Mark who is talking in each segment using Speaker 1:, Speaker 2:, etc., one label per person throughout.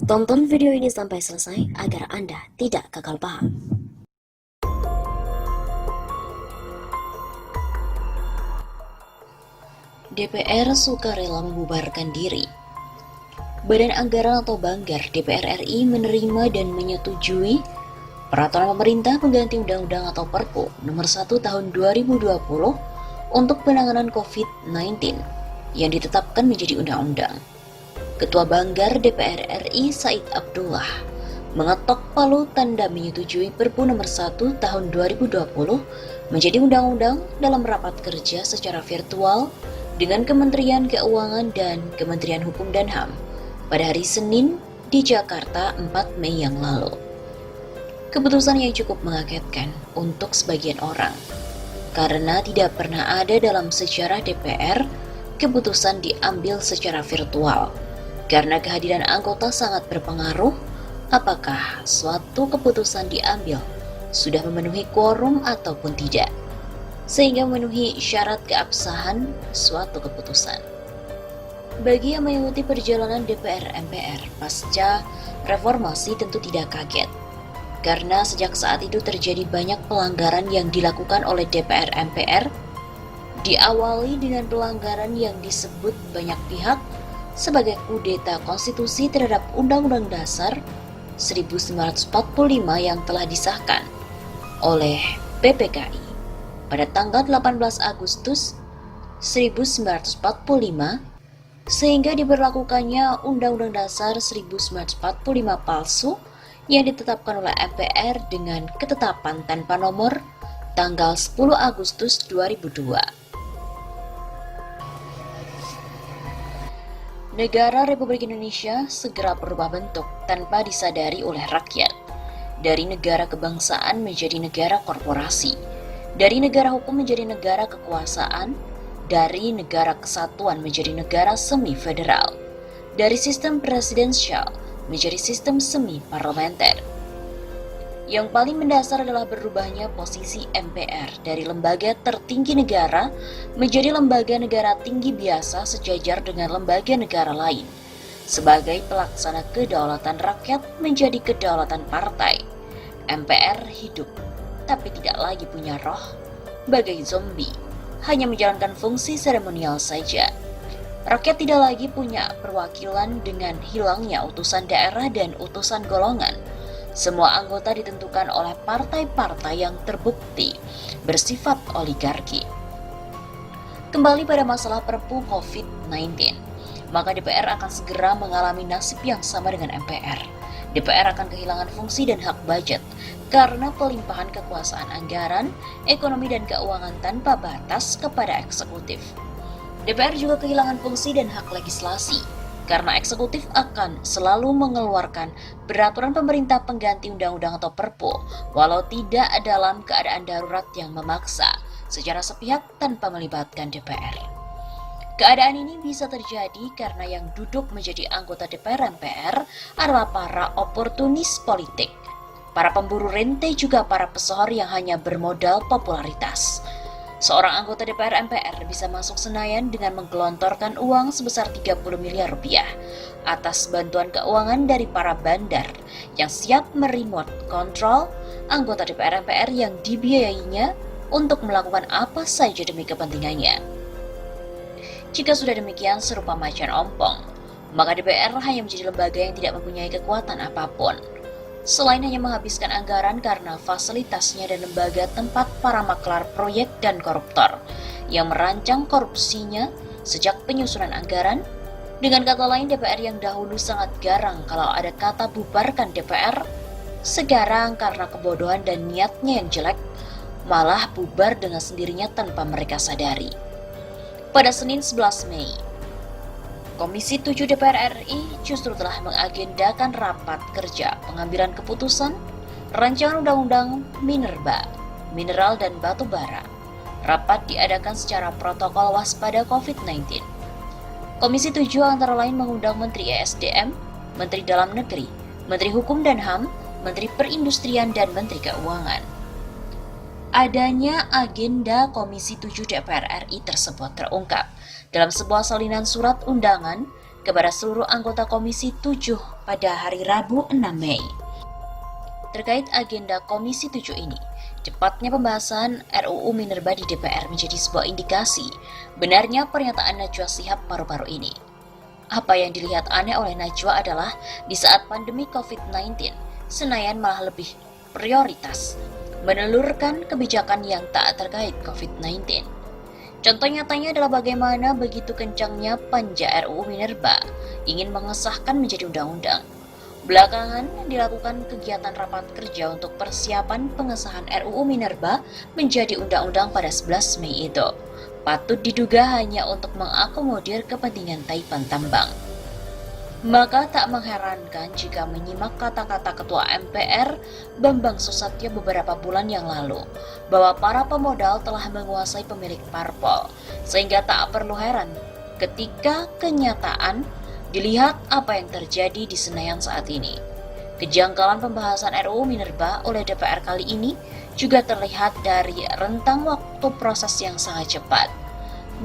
Speaker 1: Tonton video ini sampai selesai agar Anda tidak gagal paham. DPR sukarela membubarkan diri. Badan Anggaran atau Banggar DPR RI menerima dan menyetujui Peraturan Pemerintah Pengganti Undang-Undang atau Perpu Nomor 1 Tahun 2020 untuk penanganan COVID-19 yang ditetapkan menjadi undang-undang. Ketua Banggar DPR RI Said Abdullah mengetok palu tanda menyetujui Perpu Nomor 1 Tahun 2020 menjadi undang-undang dalam rapat kerja secara virtual dengan Kementerian Keuangan dan Kementerian Hukum dan HAM pada hari Senin di Jakarta 4 Mei yang lalu. Keputusan yang cukup mengagetkan untuk sebagian orang, karena tidak pernah ada dalam sejarah DPR keputusan diambil secara virtual. Karena kehadiran anggota sangat berpengaruh, apakah suatu keputusan diambil sudah memenuhi quorum ataupun tidak, sehingga memenuhi syarat keabsahan suatu keputusan. Bagi yang mengikuti perjalanan DPR MPR pasca reformasi tentu tidak kaget, karena sejak saat itu terjadi banyak pelanggaran yang dilakukan oleh DPR MPR, diawali dengan pelanggaran yang disebut banyak pihak sebagai kudeta konstitusi terhadap Undang-Undang Dasar 1945 yang telah disahkan oleh PPKI pada tanggal 18 Agustus 1945, sehingga diberlakukannya Undang-Undang Dasar 1945 palsu yang ditetapkan oleh MPR dengan ketetapan tanpa nomor tanggal 10 Agustus 2002. Negara Republik Indonesia segera berubah bentuk tanpa disadari oleh rakyat. Dari negara kebangsaan menjadi negara korporasi. Dari negara hukum menjadi negara kekuasaan. Dari negara kesatuan menjadi negara semi-federal. Dari sistem presidensial menjadi sistem semi-parlementer. Yang paling mendasar adalah berubahnya posisi MPR dari lembaga tertinggi negara menjadi lembaga negara tinggi biasa sejajar dengan lembaga negara lain, sebagai pelaksana kedaulatan rakyat menjadi kedaulatan partai. MPR hidup, tapi tidak lagi punya roh, bagai zombie, hanya menjalankan fungsi seremonial saja. Rakyat tidak lagi punya perwakilan dengan hilangnya utusan daerah dan utusan golongan. Semua anggota ditentukan oleh partai-partai yang terbukti bersifat oligarki. Kembali pada masalah Perpu COVID-19, maka DPR akan segera mengalami nasib yang sama dengan MPR. DPR akan kehilangan fungsi dan hak budget karena pelimpahan kekuasaan anggaran, ekonomi dan keuangan tanpa batas kepada eksekutif. DPR juga kehilangan fungsi dan hak legislasi, karena eksekutif akan selalu mengeluarkan peraturan pemerintah pengganti undang-undang atau perpu, walau tidak dalam keadaan darurat yang memaksa, secara sepihak tanpa melibatkan DPR. Keadaan ini bisa terjadi karena yang duduk menjadi anggota DPR MPR adalah para oportunis politik, para pemburu rente juga para pesohor yang hanya bermodal popularitas. Seorang anggota DPR MPR bisa masuk Senayan dengan menggelontorkan uang sebesar 30 miliar rupiah atas bantuan keuangan dari para bandar yang siap meremote kontrol anggota DPR MPR yang dibiayainya untuk melakukan apa saja demi kepentingannya. Jika sudah demikian serupa macan ompong, maka DPR hanya menjadi lembaga yang tidak mempunyai kekuatan apapun, selain hanya menghabiskan anggaran karena fasilitasnya dan lembaga tempat para maklar proyek dan koruptor yang merancang korupsinya sejak penyusunan anggaran. Dengan kata lain, DPR yang dahulu sangat garang kalau ada kata bubarkan DPR, sekarang karena kebodohan dan niatnya yang jelek, malah bubar dengan sendirinya tanpa mereka sadari. Pada Senin 11 Mei, Komisi 7 DPR RI justru telah mengagendakan rapat kerja pengambilan keputusan rancangan undang-undang minerba, mineral dan batu bara. Rapat diadakan secara protokol waspada COVID-19. Komisi 7 antara lain mengundang Menteri ESDM, Menteri Dalam Negeri, Menteri Hukum dan HAM, Menteri Perindustrian dan Menteri Keuangan. Adanya agenda Komisi 7 DPR RI tersebut terungkap dalam sebuah salinan surat undangan kepada seluruh anggota Komisi 7 pada hari Rabu 6 Mei. Terkait agenda Komisi 7 ini, cepatnya pembahasan RUU Minerba di DPR menjadi sebuah indikasi benarnya pernyataan Najwa Shihab paru-paru ini. Apa yang dilihat aneh oleh Najwa adalah di saat pandemi COVID-19, Senayan malah lebih prioritas menelurkan kebijakan yang tak terkait COVID-19. Contoh nyatanya adalah bagaimana begitu kencangnya panja RUU Minerba ingin mengesahkan menjadi undang-undang. Belakangan dilakukan kegiatan rapat kerja untuk persiapan pengesahan RUU Minerba menjadi undang-undang pada 11 Mei itu. Patut diduga hanya untuk mengakomodir kepentingan Taipan Tambang. Maka tak mengherankan jika menyimak kata-kata Ketua MPR Bambang Susatyo beberapa bulan yang lalu bahwa para pemodal telah menguasai pemilik parpol, sehingga tak perlu heran ketika kenyataan dilihat apa yang terjadi di Senayan saat ini. Kejanggalan pembahasan RUU Minerba oleh DPR kali ini juga terlihat dari rentang waktu proses yang sangat cepat.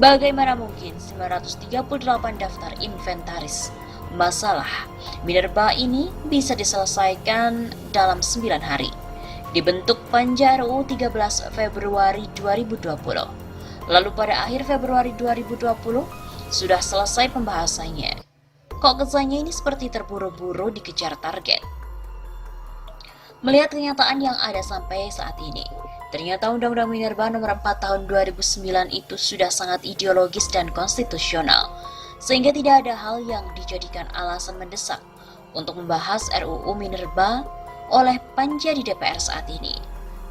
Speaker 1: Bagaimana mungkin 938 daftar inventaris masalah Minerba ini bisa diselesaikan dalam 9 hari? Dibentuk panja RUU 13 Februari 2020. Lalu pada akhir Februari 2020 sudah selesai pembahasannya. Kok kesannya ini seperti terburu-buru dikejar target? Melihat kenyataan yang ada sampai saat ini, ternyata Undang-Undang Minerba Nomor 4 Tahun 2009 itu sudah sangat ideologis dan konstitusional, sehingga tidak ada hal yang dijadikan alasan mendesak untuk membahas RUU Minerba oleh panja di DPR saat ini,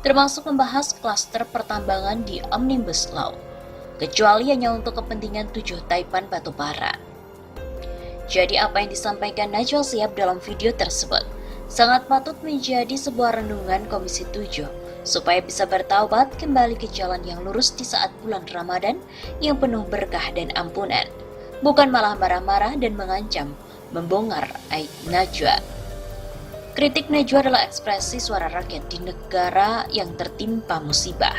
Speaker 1: termasuk membahas klaster pertambangan di Omnibus Law, kecuali hanya untuk kepentingan 7 Taipan Batubara. Jadi apa yang disampaikan Najwa Shihab dalam video tersebut sangat patut menjadi sebuah renungan Komisi 7 supaya bisa bertaubat kembali ke jalan yang lurus di saat bulan Ramadan yang penuh berkah dan ampunan, bukan malah marah-marah dan mengancam membongkar aib Najwa. Kritik Najwa adalah ekspresi suara rakyat di negara yang tertimpa musibah,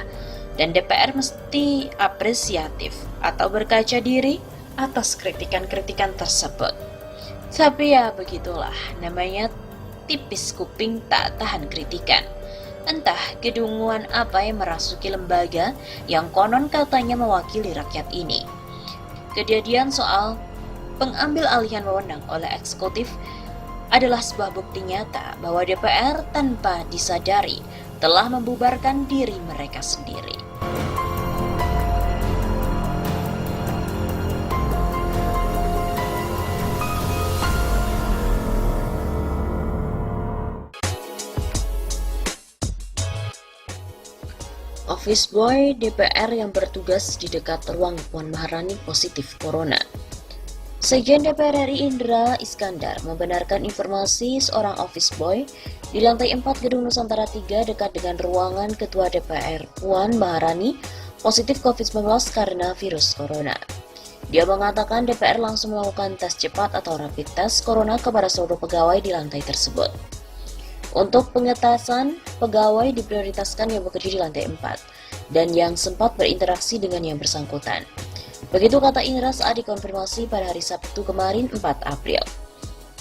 Speaker 1: dan DPR mesti apresiatif atau berkaca diri atas kritikan-kritikan tersebut. Tapi ya begitulah, namanya tipis kuping tak tahan kritikan. Entah kedunguan apa yang merasuki lembaga yang konon katanya mewakili rakyat ini. Kejadian soal pengambil alihan wewenang oleh eksekutif adalah sebuah bukti nyata bahwa DPR tanpa disadari telah membubarkan diri mereka sendiri. Office boy DPR yang bertugas di dekat ruang Puan Maharani positif corona. Sekjen DPR RI Indra Iskandar membenarkan informasi seorang office boy di lantai 4 Gedung Nusantara 3 dekat dengan ruangan Ketua DPR Puan Maharani positif COVID-19 karena virus corona. Dia mengatakan DPR langsung melakukan tes cepat atau rapid test corona kepada seluruh pegawai di lantai tersebut. Untuk pengetesan, pegawai diprioritaskan yang bekerja di lantai 4 dan yang sempat berinteraksi dengan yang bersangkutan. Begitu kata Indra saat dikonfirmasi pada hari Sabtu kemarin 4 April.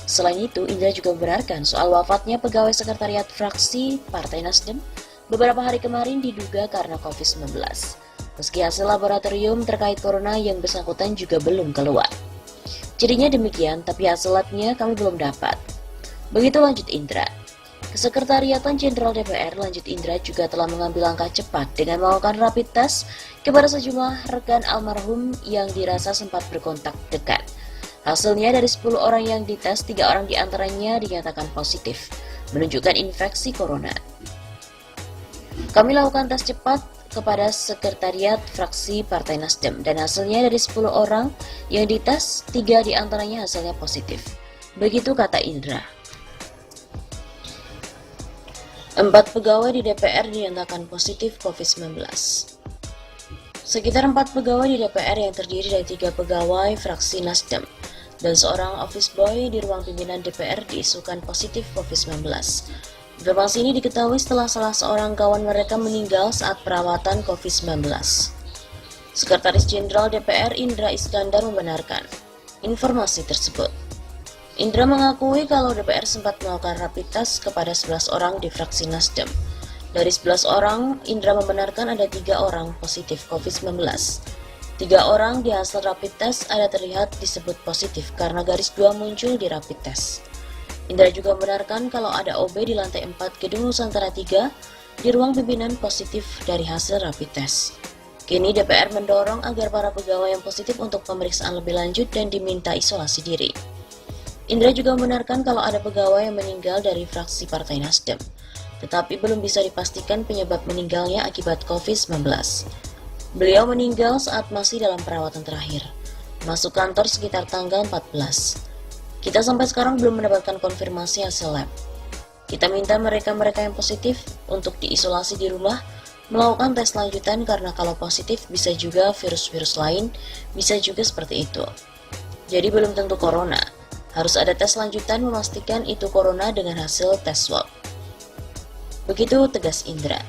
Speaker 1: Selain itu, Indra juga membenarkan soal wafatnya pegawai sekretariat fraksi Partai Nasdem beberapa hari kemarin diduga karena COVID-19. Meski hasil laboratorium terkait corona yang bersangkutan juga belum keluar. Jadinya demikian, tapi hasil labnya kami belum dapat. Begitu lanjut Indra. Kesekretariatan Jenderal DPR lanjut Indra juga telah mengambil langkah cepat dengan melakukan rapid test kepada sejumlah rekan almarhum yang dirasa sempat berkontak dekat. Hasilnya dari 10 orang yang dites, 3 orang diantaranya dinyatakan positif, menunjukkan infeksi corona. Kami lakukan tes cepat kepada sekretariat fraksi Partai Nasdem dan hasilnya dari 10 orang yang dites, 3 diantaranya hasilnya positif. Begitu kata Indra. 4 pegawai di DPR dinyatakan positif COVID-19. Sekitar 4 pegawai di DPR yang terdiri dari 3 pegawai fraksi Nasdem dan seorang office boy di ruang pimpinan DPR diisukan positif COVID-19. Informasi ini diketahui setelah salah seorang kawan mereka meninggal saat perawatan COVID-19. Sekretaris Jenderal DPR Indra Iskandar membenarkan informasi tersebut. Indra mengakui kalau DPR sempat melakukan rapid test kepada 11 orang di fraksi Nasdem. Dari 11 orang, Indra membenarkan ada 3 orang positif COVID-19. 3 orang di hasil rapid test ada terlihat disebut positif karena garis 2 muncul di rapid test. Indra juga membenarkan kalau ada OB di lantai 4 Gedung Nusantara 3 di ruang pimpinan positif dari hasil rapid test. Kini DPR mendorong agar para pegawai yang positif untuk pemeriksaan lebih lanjut dan diminta isolasi diri. Indra juga membenarkan kalau ada pegawai yang meninggal dari fraksi Partai Nasdem, tetapi belum bisa dipastikan penyebab meninggalnya akibat COVID-19. Beliau meninggal saat masih dalam perawatan terakhir, masuk kantor sekitar tanggal 14. Kita sampai sekarang belum mendapatkan konfirmasi hasil lab. Kita minta mereka-mereka yang positif untuk diisolasi di rumah, melakukan tes lanjutan karena kalau positif bisa juga virus-virus lain, bisa juga seperti itu. Jadi belum tentu corona, harus ada tes lanjutan memastikan itu corona dengan hasil tes swab. Begitu tegas Indra.